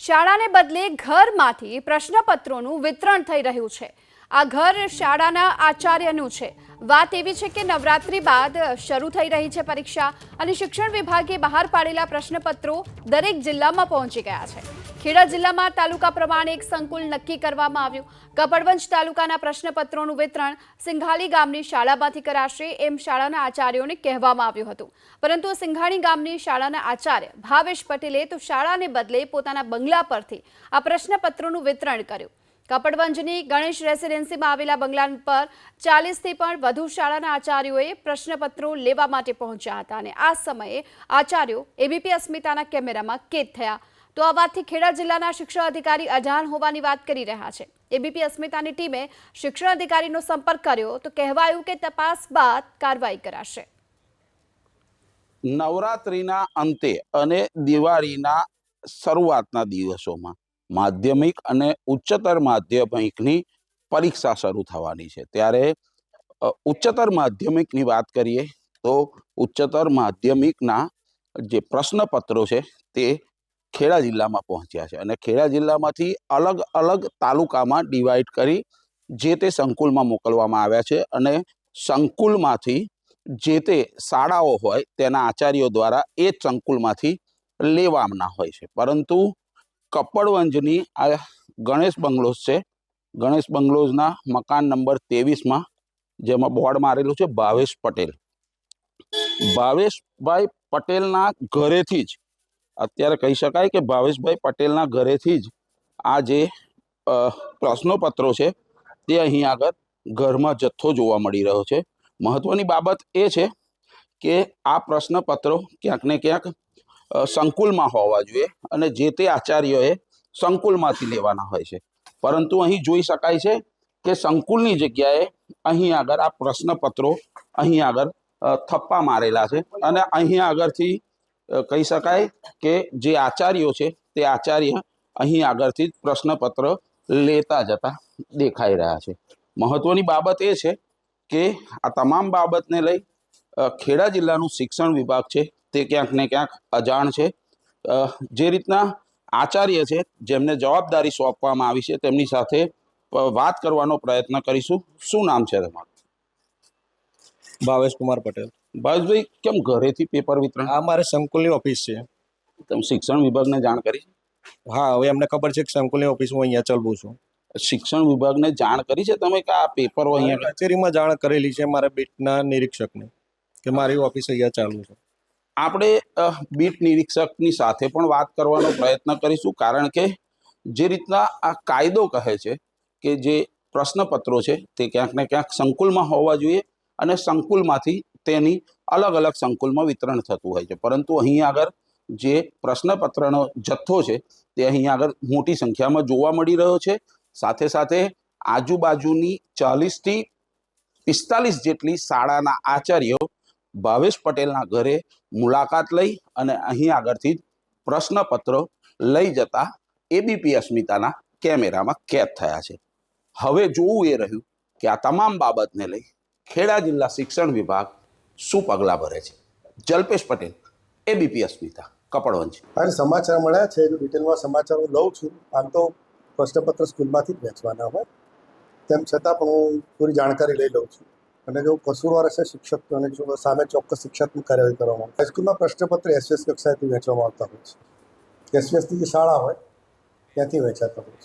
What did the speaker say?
શાળાને બદલે ઘરમાંથી પ્રશ્નપત્રોનું વિતરણ થઈ રહ્યું છે। આ ઘર શાળાના આચાર્યનું છે। વાત એવી છે કે નવરાત્રી બાદ શરૂ થઈ રહી છે પરીક્ષા અને શિક્ષણ વિભાગે બહાર પાડેલા પ્રશ્નપત્રો દરેક જિલ્લામાં પહોંચી ગયા છે। ખેડા જિલ્લામાં તાલુકા પ્રમાણે એક સંકુલ નક્કી કરવામાં આવ્યું। કપડવંજ તાલુકાના પ્રશ્નપત્રોનું વિતરણ સિંઘાલી ગામની શાળામાંથી કરાશે એમ શાળાના આચાર્યોને કહેવામાં આવ્યું હતું, પરંતુ સિંઘાણી ગામની શાળાના આચાર્ય ભાવેશ પટેલે તો શાળાને બદલે પોતાના બંગલા પરથી આ પ્રશ્નપત્રોનું વિતરણ કર્યું। કપડવંજની ગણેશ રેસિડેન્સીમાં આવેલા બંગલા પર 40થી પણ વધુ શાળાના આચાર્યોએ પ્રશ્નપત્રો લેવા માટે પહોંચ્યા હતા અને આ સમયે આચાર્યો એબીપી અસ્મિતાના કેમેરામાં કેદ થયા। તો આ વાતથી ખેડા જિલ્લાના શિક્ષણ અધિકારી અજાણ હોવાની વાત કરી રહ્યા છે। એબીપી અસ્મિતાની ટીમે શિક્ષણ અધિકારીનો સંપર્ક કર્યો તો કહેવાયું કે તપાસ બાદ કાર્યવાહી કરાશે। નવરાત્રીના અંતે અને દિવાળીના શરૂઆતના દિવસોમાં માધ્યમિક અને ઉચ્ચતર માધ્યમિકની પરીક્ષા શરૂ થવાની છે, ત્યારે ઉચ્ચતર માધ્યમિકની વાત કરીએ તો ઉચ્ચતર માધ્યમિકના જે પ્રશ્નપત્રો છે તે ખેડા જિલ્લામાં પહોંચ્યા છે અને ખેડા જિલ્લામાંથી અલગ અલગ તાલુકામાં ડિવાઈડ કરી જે તે સંકુલમાં મોકલવામાં આવ્યા છે અને સંકુલમાંથી જે તે શાળાઓ હોય તેના આચાર્યો દ્વારા એ જ સંકુલમાંથી લેવાના હોય છે। પરંતુ કપડવંજની આ ગણેશ બંગલોઝ છે, ગણેશ બંગલોઝના મકાન નંબર 23માં જેમાં બોર્ડ મારેલું છે ભાવેશ પટેલ, ભાવેશભાઈ પટેલના ઘરેથી જ અત્યારે કહી શકાય કે ભાવેશભાઈ પટેલના ઘરેથી જ આ જે પ્રશ્નપત્રો છે તે અહીં આગળ ઘરમાં જથ્થો જોવા મળી રહ્યો છે। મહત્વની બાબત એ છે કે આ પ્રશ્નપત્રો ક્યાંક ને ક્યાંક સંકુલમાં હોવા જોઈએ અને જે તે આચાર્યોએ સંકુલમાંથી લેવાના હોય છે, પરંતુ અહીં જોઈ શકાય છે કે સંકુલની જગ્યાએ અહીં આગળ આ પ્રશ્નપત્રો અહીં આગળ થપ્પા મારેલા છે અને અહીં આગળથી કહી શકાય કે જે આચાર્યો છે તે આચાર્ય અહીં આગળથી પ્રશ્નપત્ર લેતા જતા દેખાઈ રહ્યા છે। મહત્વની બાબત એ છે કે આ તમામ બાબતને લઈ ખેડા જિલ્લાનું શિક્ષણ વિભાગ છે તે ક્યાંક ને ક્યાંક અજાણ છે। જે રીતના આચાર્ય છે જેમને જવાબદારી સોંપવામાં આવી છે તેમની સાથે વાત કરવાનો પ્રયત્ન કરીશું। શું નામ છે તમારું? ભાવેશ કુમાર પટેલ। ભાવેશભાઈ, કેમ ઘરેથી પેપર વિતરણ? આ મારે સંકુલની ઓફિસ છે। તમે શિક્ષણ વિભાગને જાણ કરી? હા, હવે એમને ખબર છે કે સંકુલની ઓફિસ હું અહીંયા ચલાવું છું। શિક્ષણ વિભાગને જાણ કરી છે તમે કે આ પેપરો અહીંયા? કચેરીમાં જાણ કરેલી છે મારા બીટના નિરીક્ષકને કે મારી ઓફિસ અહીંયા ચાલુ છે। આપણે બીટ નિરીક્ષકની સાથે પણ વાત કરવાનો પ્રયત્ન કરીશું, કારણ કે જે રીતના આ કાયદો કહે છે કે જે પ્રશ્નપત્રો છે તે ક્યાંક ને ક્યાંક સંકુલમાં હોવા જોઈએ અને સંકુલમાંથી તેની અલગ અલગ સંકુલમાં વિતરણ થતું હોય છે, પરંતુ અહીં આગળ જે પ્રશ્નપત્રનો જથ્થો છે તે અહીં આગળ મોટી સંખ્યામાં જોવા મળી રહ્યો છે। સાથે સાથે આજુબાજુની 40થી 45 જેટલી શાળાના આચાર્યો ભાવેશ પટેલના ઘરે મુલાકાત લઈ અને અહીં આગળથી જ પ્રશ્નપત્રો લઈ જતા એબીપી અસ્મિતાના કેમેરામાં કેદ થયા છે। હવે જોવું એ રહ્યું કે આ તમામ બાબતને લઈ ખેડા જિલ્લા શિક્ષણ વિભાગ શું પગલાં ભરે છે। જલ્પેશ પટેલ, એબીપી અસ્મિતા, કપડવંજ। આજે સમાચાર મળ્યા છે, જો ડિટેલમાં સમાચાર હું લઉં છું। આમ તો પ્રશ્નપત્ર સ્કૂલમાંથી જ વેચવાના હોય, તેમ છતાં પણ હું પૂરી જાણકારી લઈ લઉં છું અને જો કસૂરવાર હશે શિક્ષક અને જો સામે ચોક્કસ શિક્ષાત્મક કાર્યવાહી કરવામાં આવે। હાઈસ્કૂલમાં પ્રશ્નપત્ર એસવીએસ કક્ષાએથી વેચવામાં આવતા હોય છે, એસવીએસની જે શાળા હોય ત્યાંથી વેચાતા હોય છે।